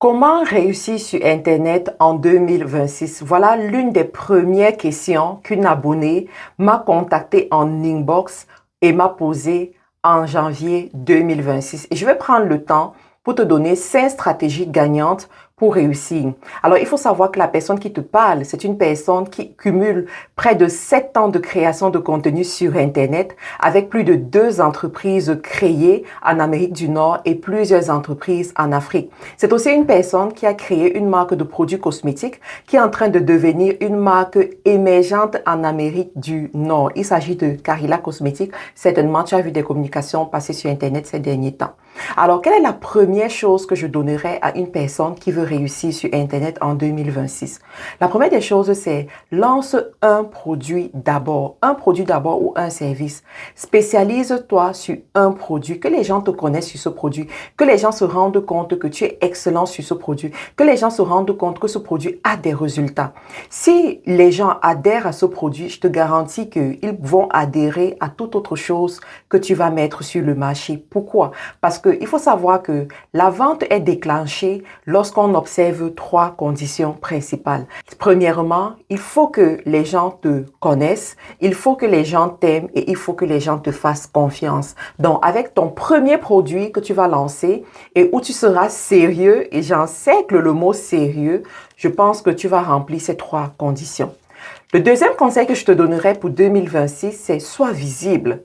Comment réussir sur Internet en 2026? Voilà l'une des premières questions qu'une abonnée m'a contacté en inbox et m'a posée en janvier 2026. Et je vais prendre le temps pour te donner 5 stratégies gagnantes pour réussir. Alors, il faut savoir que la personne qui te parle, c'est une personne qui cumule près de 7 ans de création de contenu sur Internet avec plus de 2 entreprises créées en Amérique du Nord et plusieurs entreprises en Afrique. C'est aussi une personne qui a créé une marque de produits cosmétiques qui est en train de devenir une marque émergente en Amérique du Nord. Il s'agit de Carilla Cosmétiques. Certainement, tu as vu des communications passer sur Internet ces derniers temps. Alors, quelle est la première chose que je donnerais à une personne qui veut réussir sur Internet en 2026? La première des choses, c'est lance un produit d'abord ou un service. Spécialise-toi sur un produit, que les gens te connaissent sur ce produit, que les gens se rendent compte que tu es excellent sur ce produit, que les gens se rendent compte que ce produit a des résultats. Si les gens adhèrent à ce produit, je te garantis qu'ils vont adhérer à toute autre chose que tu vas mettre sur le marché. Pourquoi? Parce qu'il faut savoir que la vente est déclenchée lorsqu'on observe 3 conditions principales. Premièrement, il faut que les gens te connaissent, il faut que les gens t'aiment et il faut que les gens te fassent confiance. Donc, avec ton premier produit que tu vas lancer et où tu seras sérieux, et j'en sais que le mot sérieux, je pense que tu vas remplir ces 3 conditions. Le deuxième conseil que je te donnerai pour 2026, c'est sois visible.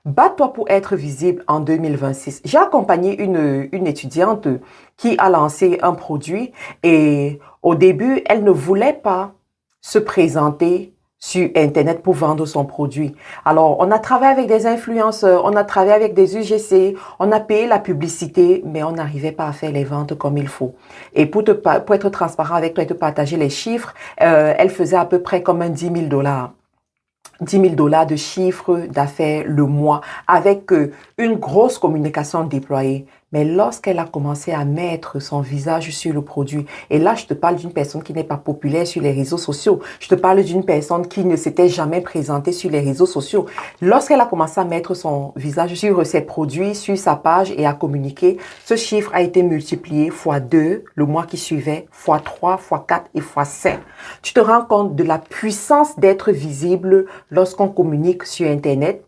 Bats-toi pour être visible en 2026. J'ai accompagné une étudiante qui a lancé un produit et au début, elle ne voulait pas se présenter sur Internet pour vendre son produit. Alors, on a travaillé avec des influenceurs, on a travaillé avec des UGC, on a payé la publicité, mais on n'arrivait pas à faire les ventes comme il faut. Et pour être transparent avec toi et te partager les chiffres, elle faisait à peu près comme un 10 000 $. 10 000 $ de chiffre d'affaires le mois avec une grosse communication déployée. Mais lorsqu'elle a commencé à mettre son visage sur le produit, et là, je te parle d'une personne qui n'est pas populaire sur les réseaux sociaux, je te parle d'une personne qui ne s'était jamais présentée sur les réseaux sociaux. Lorsqu'elle a commencé à mettre son visage sur ses produits, sur sa page et à communiquer, ce chiffre a été multiplié fois 2 le mois qui suivait, fois 3, fois 4 et fois 5. Tu te rends compte de la puissance d'être visible lorsqu'on communique sur Internet.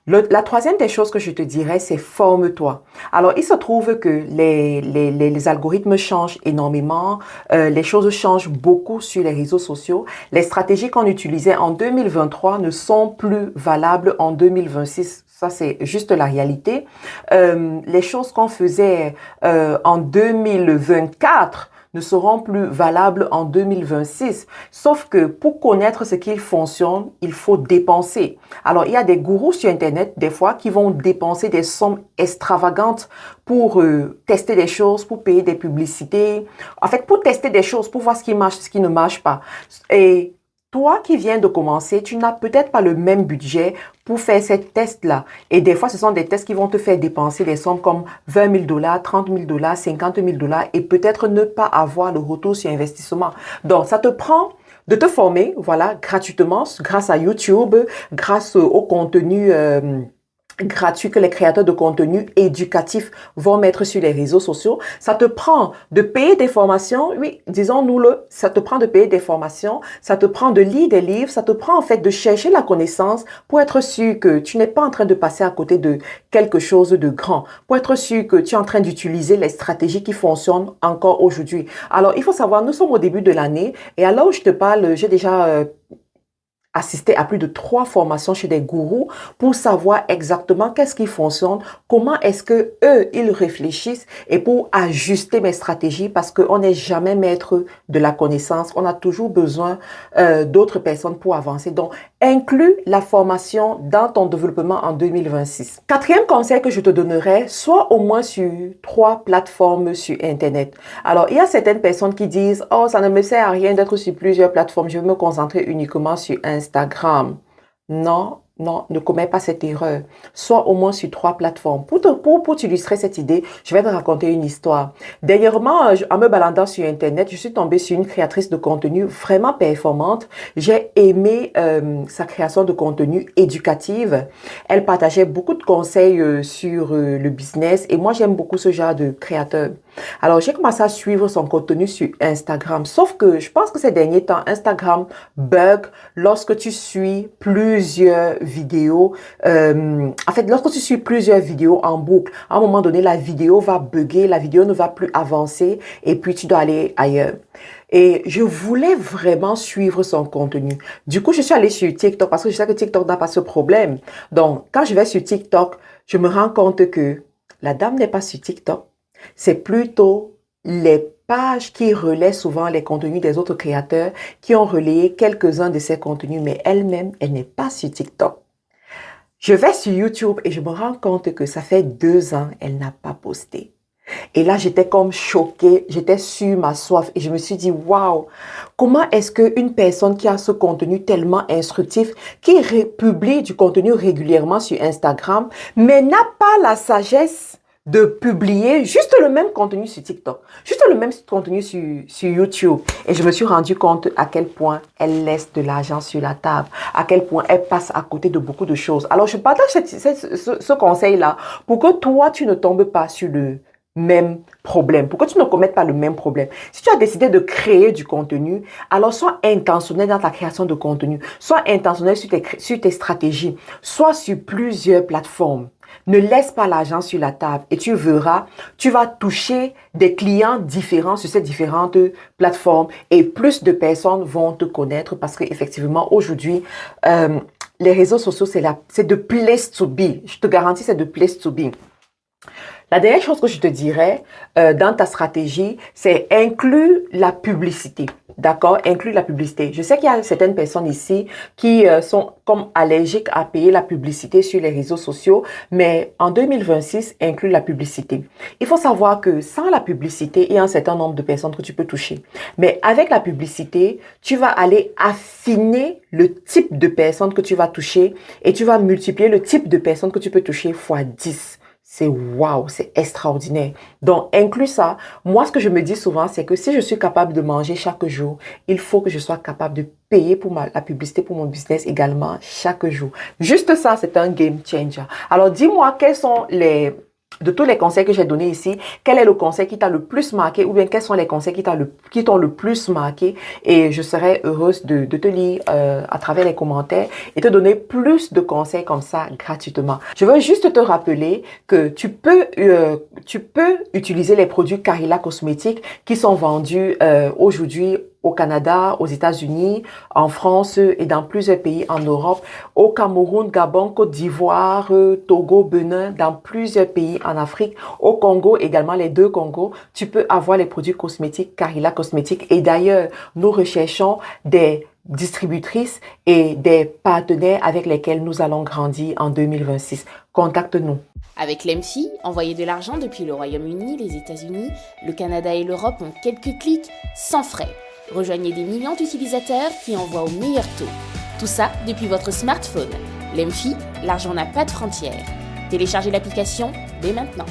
La troisième des choses que je te dirais, c'est forme-toi. Alors, il se trouve que les algorithmes changent énormément, les choses changent beaucoup sur les réseaux sociaux. Les stratégies qu'on utilisait en 2023 ne sont plus valables en 2026. Ça, c'est juste la réalité. Les choses qu'on faisait en 2024 ne seront plus valables en 2026. Sauf que pour connaître ce qui fonctionne, il faut dépenser. Alors, il y a des gourous sur Internet, des fois, qui vont dépenser des sommes extravagantes pour tester des choses, pour payer des publicités. En fait, pour tester des choses, pour voir ce qui marche, ce qui ne marche pas. Et toi qui viens de commencer, tu n'as peut-être pas le même budget pour faire ces tests-là. Et des fois, ce sont des tests qui vont te faire dépenser des sommes comme 20 000 $, 30 000 $, 50 000 $ et peut-être ne pas avoir le retour sur investissement. Donc, ça te prend de te former, voilà, gratuitement, grâce à YouTube, grâce au contenu gratuit que les créateurs de contenu éducatif vont mettre sur les réseaux sociaux. Ça te prend de payer des formations, oui, disons-nous-le, ça te prend de payer des formations, ça te prend de lire des livres, ça te prend en fait de chercher la connaissance pour être sûr que tu n'es pas en train de passer à côté de quelque chose de grand, pour être sûr que tu es en train d'utiliser les stratégies qui fonctionnent encore aujourd'hui. Alors, il faut savoir, nous sommes au début de l'année et à l'heure où je te parle, j'ai déjà assister à plus de 3 formations chez des gourous pour savoir exactement qu'est-ce qui fonctionne, comment est-ce que eux ils réfléchissent et pour ajuster mes stratégies parce qu'on n'est jamais maître de la connaissance. On a toujours besoin d'autres personnes pour avancer. Donc, inclus la formation dans ton développement en 2026. Quatrième conseil que je te donnerai, sois au moins sur 3 plateformes sur Internet. Alors, il y a certaines personnes qui disent « Oh, ça ne me sert à rien d'être sur plusieurs plateformes, je veux me concentrer uniquement sur Instagram. » Non, non, ne commets pas cette erreur. Sois au moins sur 3 plateformes. Pour t'illustrer cette idée, je vais te raconter une histoire. Dernièrement, en me baladant sur Internet, je suis tombée sur une créatrice de contenu vraiment performante. J'ai aimé sa création de contenu éducative. Elle partageait beaucoup de conseils sur le business et moi, j'aime beaucoup ce genre de créateur. Alors, j'ai commencé à suivre son contenu sur Instagram. Sauf que je pense que ces derniers temps, Instagram bug lorsque tu suis plusieurs vidéos. En fait, lorsque tu suis plusieurs vidéos en boucle, à un moment donné, la vidéo va bugger, la vidéo ne va plus avancer et puis tu dois aller ailleurs. Et je voulais vraiment suivre son contenu. Du coup, je suis allée sur TikTok parce que je sais que TikTok n'a pas ce problème. Donc, quand je vais sur TikTok, je me rends compte que la dame n'est pas sur TikTok. C'est plutôt les pages qui relaient souvent les contenus des autres créateurs qui ont relayé quelques-uns de ces contenus, mais elle-même, elle n'est pas sur TikTok. Je vais sur YouTube et je me rends compte que ça fait 2 ans, elle n'a pas posté. Et là, j'étais comme choquée, j'étais sur ma soif et je me suis dit, waouh, comment est-ce qu'une personne qui a ce contenu tellement instructif, qui publie du contenu régulièrement sur Instagram, mais n'a pas la sagesse de publier juste le même contenu sur TikTok, juste le même contenu sur YouTube. Et je me suis rendu compte à quel point elle laisse de l'argent sur la table, à quel point elle passe à côté de beaucoup de choses. Alors, je partage ce conseil-là pour que toi, tu ne tombes pas sur le même problème. Pourquoi tu ne commettes pas le même problème? Si tu as décidé de créer du contenu, alors sois intentionnel dans ta création de contenu. Sois intentionnel sur tes stratégies. Sois sur plusieurs plateformes. Ne laisse pas l'argent sur la table et tu verras, tu vas toucher des clients différents sur ces différentes plateformes et plus de personnes vont te connaître parce qu'effectivement, aujourd'hui, les réseaux sociaux, c'est the place to be. Je te garantis, c'est the place to be. La dernière chose que je te dirais dans ta stratégie, c'est inclure la publicité. D'accord? Inclure la publicité. Je sais qu'il y a certaines personnes ici qui sont comme allergiques à payer la publicité sur les réseaux sociaux, mais en 2026, inclure la publicité. Il faut savoir que sans la publicité, il y a un certain nombre de personnes que tu peux toucher. Mais avec la publicité, tu vas aller affiner le type de personnes que tu vas toucher et tu vas multiplier le type de personnes que tu peux toucher fois 10. C'est waouh, c'est extraordinaire. Donc, inclus ça. Moi, ce que je me dis souvent, c'est que si je suis capable de manger chaque jour, il faut que je sois capable de payer pour la publicité pour mon business également chaque jour. Juste ça, c'est un game changer. Alors, dis-moi quels sont de tous les conseils que j'ai donnés ici, quel est le conseil qui t'a le plus marqué ou bien quels sont les conseils qui t'ont le plus marqué et je serai heureuse de te lire à travers les commentaires et te donner plus de conseils comme ça gratuitement. Je veux juste te rappeler que tu peux utiliser les produits Carilla Cosmétiques qui sont vendus aujourd'hui au Canada, aux États-Unis, en France et dans plusieurs pays en Europe, au Cameroun, Gabon, Côte d'Ivoire, Togo, Benin, dans plusieurs pays en Afrique, au Congo également, les 2 Congos, tu peux avoir les produits cosmétiques Carilla Cosmétiques. Et d'ailleurs, nous recherchons des distributrices et des partenaires avec lesquels nous allons grandir en 2026. Contacte-nous. Avec l'Emfi, envoyer de l'argent depuis le Royaume-Uni, les États-Unis, le Canada et l'Europe en quelques clics, sans frais. Rejoignez des millions d'utilisateurs qui envoient au meilleur taux. Tout ça depuis votre smartphone. L'Emfi, l'argent n'a pas de frontières. Téléchargez l'application dès maintenant.